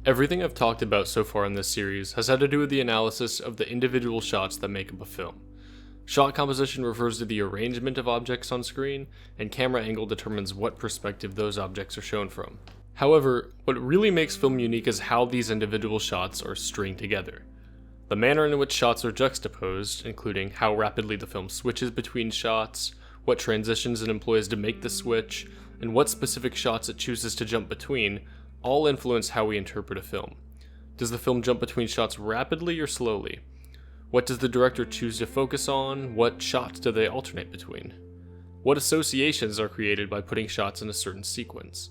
Everything I've talked about so far in this series has had to do with the analysis of the individual shots that make up a film. Shot composition refers to the arrangement of objects on screen, and camera angle determines what perspective those objects are shown from. However, what really makes film unique is how these individual shots are stringed together. The manner in which shots are juxtaposed, including how rapidly the film switches between shots, what transitions it employs to make the switch, and what specific shots it chooses to jump between, all influence how we interpret a film. Does the film jump between shots rapidly or slowly? What does the director choose to focus on? What shots do they alternate between? What associations are created by putting shots in a certain sequence?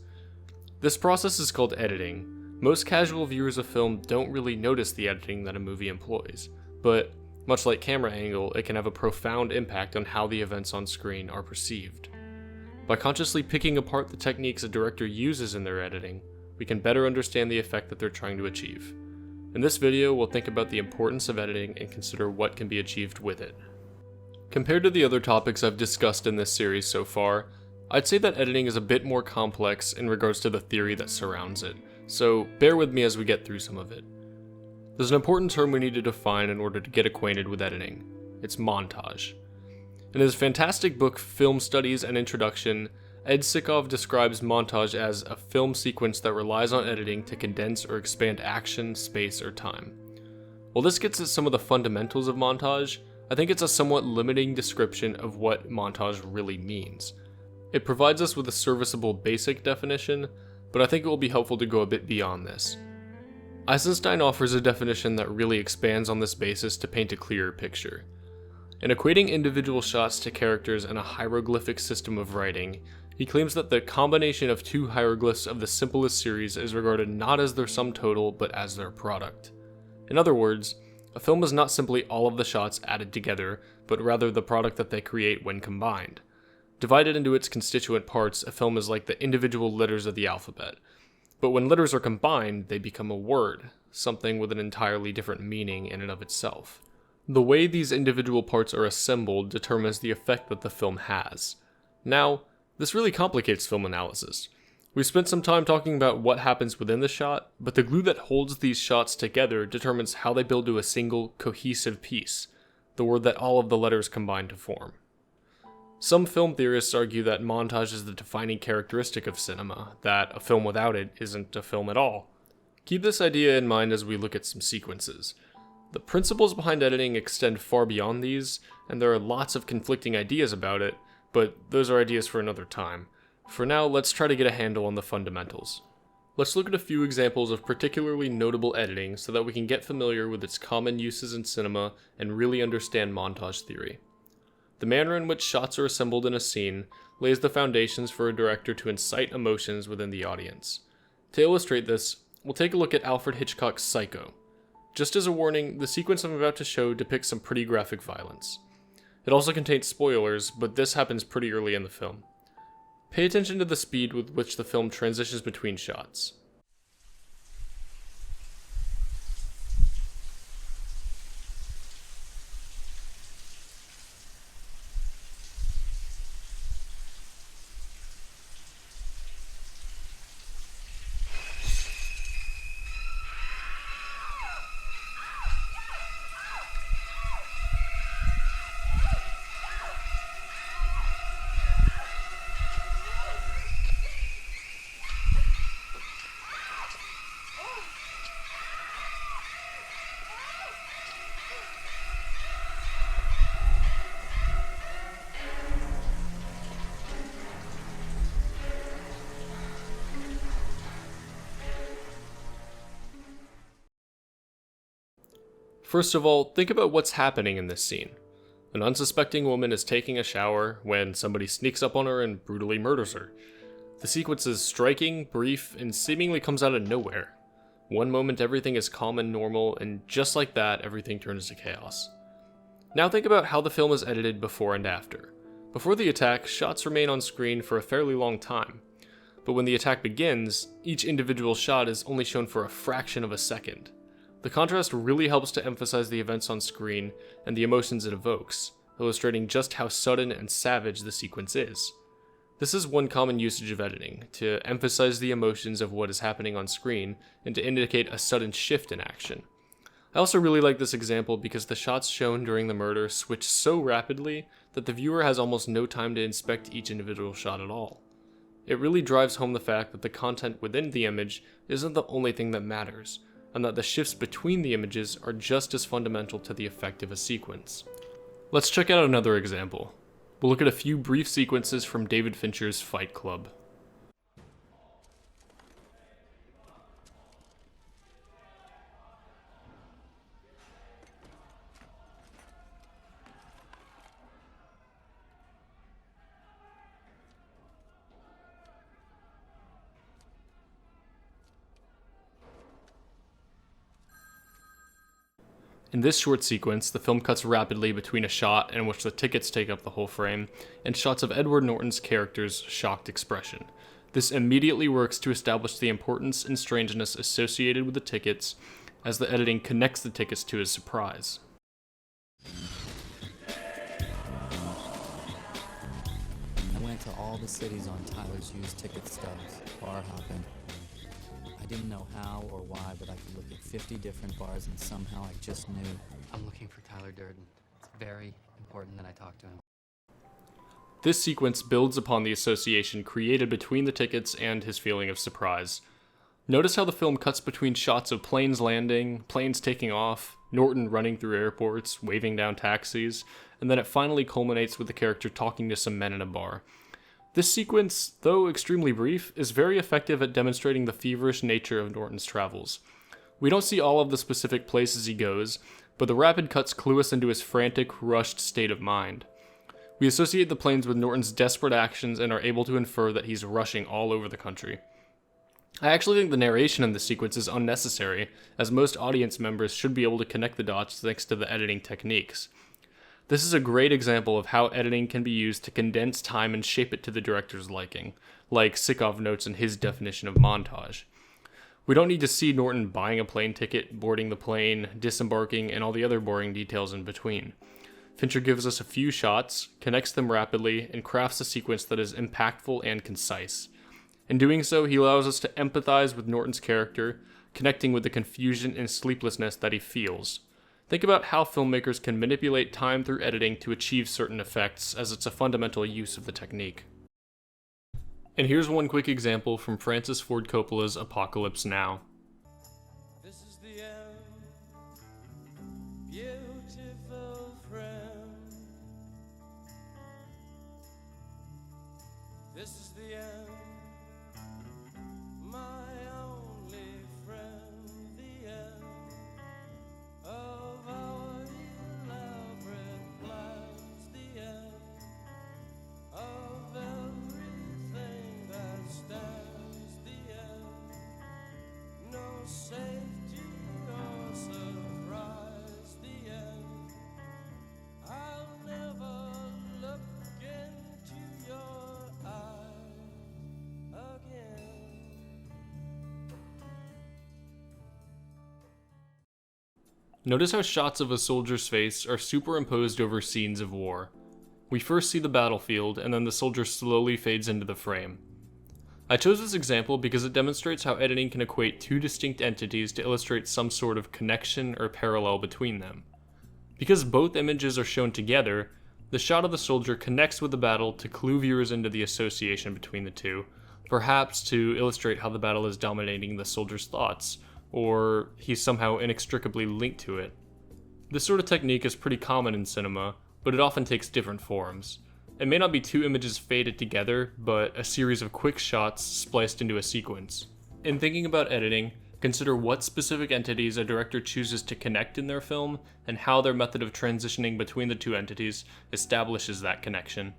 This process is called editing. Most casual viewers of film don't really notice the editing that a movie employs, but much like camera angle, it can have a profound impact on how the events on screen are perceived. By consciously picking apart the techniques a director uses in their editing, we can better understand the effect that they're trying to achieve. In this video, we'll think about the importance of editing and consider what can be achieved with it. Compared to the other topics I've discussed in this series so far, I'd say that editing is a bit more complex in regards to the theory that surrounds it, so bear with me as we get through some of it. There's an important term we need to define in order to get acquainted with editing. It's montage. In his fantastic book Film Studies and Introduction, Ed Sikov describes montage as a film sequence that relies on editing to condense or expand action, space, or time. While this gets at some of the fundamentals of montage, I think it's a somewhat limiting description of what montage really means. It provides us with a serviceable basic definition, but I think it will be helpful to go a bit beyond this. Eisenstein offers a definition that really expands on this basis to paint a clearer picture. In equating individual shots to characters in a hieroglyphic system of writing, he claims that the combination of two hieroglyphs of the simplest series is regarded not as their sum total, but as their product. In other words, a film is not simply all of the shots added together, but rather the product that they create when combined. Divided into its constituent parts, a film is like the individual letters of the alphabet. But when letters are combined, they become a word, something with an entirely different meaning in and of itself. The way these individual parts are assembled determines the effect that the film has. Now, this really complicates film analysis. We've spent some time talking about what happens within the shot, but the glue that holds these shots together determines how they build to a single, cohesive piece, the word that all of the letters combine to form. Some film theorists argue that montage is the defining characteristic of cinema, that a film without it isn't a film at all. Keep this idea in mind as we look at some sequences. The principles behind editing extend far beyond these, and there are lots of conflicting ideas about it, but those are ideas for another time. For now, let's try to get a handle on the fundamentals. Let's look at a few examples of particularly notable editing so that we can get familiar with its common uses in cinema and really understand montage theory. The manner in which shots are assembled in a scene lays the foundations for a director to incite emotions within the audience. To illustrate this, we'll take a look at Alfred Hitchcock's Psycho. Just as a warning, the sequence I'm about to show depicts some pretty graphic violence. It also contains spoilers, but this happens pretty early in the film. Pay attention to the speed with which the film transitions between shots. First of all, think about what's happening in this scene. An unsuspecting woman is taking a shower when somebody sneaks up on her and brutally murders her. The sequence is striking, brief, and seemingly comes out of nowhere. One moment everything is calm and normal, and just like that, everything turns to chaos. Now think about how the film is edited before and after. Before the attack, shots remain on screen for a fairly long time. But when the attack begins, each individual shot is only shown for a fraction of a second. The contrast really helps to emphasize the events on screen and the emotions it evokes, illustrating just how sudden and savage the sequence is. This is one common usage of editing, to emphasize the emotions of what is happening on screen and to indicate a sudden shift in action. I also really like this example because the shots shown during the murder switch so rapidly that the viewer has almost no time to inspect each individual shot at all. It really drives home the fact that the content within the image isn't the only thing that matters, and that the shifts between the images are just as fundamental to the effect of a sequence. Let's check out another example. We'll look at a few brief sequences from David Fincher's Fight Club. In this short sequence, the film cuts rapidly between a shot in which the tickets take up the whole frame and shots of Edward Norton's character's shocked expression. This immediately works to establish the importance and strangeness associated with the tickets as the editing connects the tickets to his surprise. I went to all the cities on Tyler's used ticket stubs, bar hopping. I didn't know how or why, but I could look at 50 different bars and somehow I just knew. I'm looking for Tyler Durden. It's very important that I talk to him. This sequence builds upon the association created between the tickets and his feeling of surprise. Notice how the film cuts between shots of planes landing, planes taking off, Norton running through airports, waving down taxis, and then it finally culminates with the character talking to some men in a bar. This sequence, though extremely brief, is very effective at demonstrating the feverish nature of Norton's travels. We don't see all of the specific places he goes, but the rapid cuts clue us into his frantic, rushed state of mind. We associate the planes with Norton's desperate actions and are able to infer that he's rushing all over the country. I actually think the narration in this sequence is unnecessary, as most audience members should be able to connect the dots thanks to the editing techniques. This is a great example of how editing can be used to condense time and shape it to the director's liking, like Sikov notes in his definition of montage. We don't need to see Norton buying a plane ticket, boarding the plane, disembarking, and all the other boring details in between. Fincher gives us a few shots, connects them rapidly, and crafts a sequence that is impactful and concise. In doing so, he allows us to empathize with Norton's character, connecting with the confusion and sleeplessness that he feels. Think about how filmmakers can manipulate time through editing to achieve certain effects, as it's a fundamental use of the technique. And here's one quick example from Francis Ford Coppola's Apocalypse Now. This is the end, beautiful friend. This is the end, my only friend, the end of our elaborate plans, the end of everything that stands, the end, no safety or surprise, the end, I'll never look into your eyes again. Notice how shots of a soldier's face are superimposed over scenes of war. We first see the battlefield, and then the soldier slowly fades into the frame. I chose this example because it demonstrates how editing can equate two distinct entities to illustrate some sort of connection or parallel between them. Because both images are shown together, the shot of the soldier connects with the battle to clue viewers into the association between the two, perhaps to illustrate how the battle is dominating the soldier's thoughts, or he's somehow inextricably linked to it. This sort of technique is pretty common in cinema, but it often takes different forms. It may not be two images faded together, but a series of quick shots spliced into a sequence. In thinking about editing, consider what specific entities a director chooses to connect in their film, and how their method of transitioning between the two entities establishes that connection.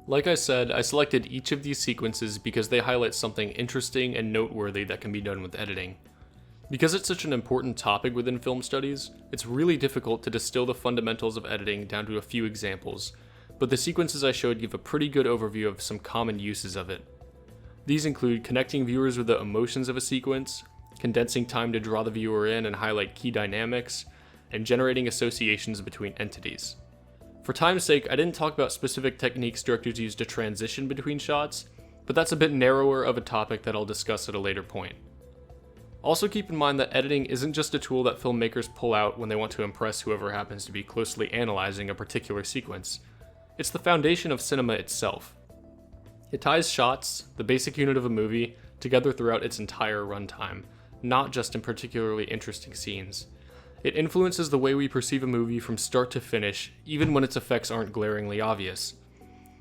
Like I said, I selected each of these sequences because they highlight something interesting and noteworthy that can be done with editing. Because it's such an important topic within film studies, it's really difficult to distill the fundamentals of editing down to a few examples, but the sequences I showed give a pretty good overview of some common uses of it. These include connecting viewers with the emotions of a sequence, condensing time to draw the viewer in and highlight key dynamics, and generating associations between entities. For time's sake, I didn't talk about specific techniques directors use to transition between shots, but that's a bit narrower of a topic that I'll discuss at a later point. Also keep in mind that editing isn't just a tool that filmmakers pull out when they want to impress whoever happens to be closely analyzing a particular sequence. It's the foundation of cinema itself. It ties shots, the basic unit of a movie, together throughout its entire runtime, not just in particularly interesting scenes. It influences the way we perceive a movie from start to finish, even when its effects aren't glaringly obvious.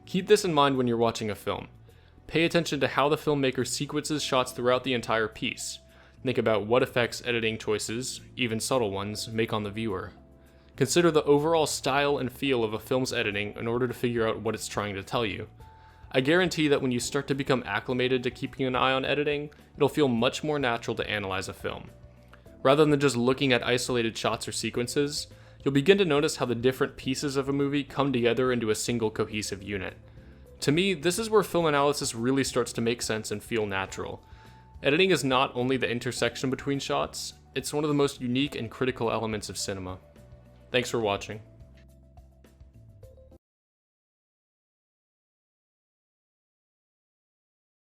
Keep this in mind when you're watching a film. Pay attention to how the filmmaker sequences shots throughout the entire piece. Think about what effects editing choices, even subtle ones, make on the viewer. Consider the overall style and feel of a film's editing in order to figure out what it's trying to tell you. I guarantee that when you start to become acclimated to keeping an eye on editing, it'll feel much more natural to analyze a film. Rather than just looking at isolated shots or sequences, you'll begin to notice how the different pieces of a movie come together into a single cohesive unit. To me, this is where film analysis really starts to make sense and feel natural. Editing is not only the intersection between shots, it's one of the most unique and critical elements of cinema. Thanks for watching.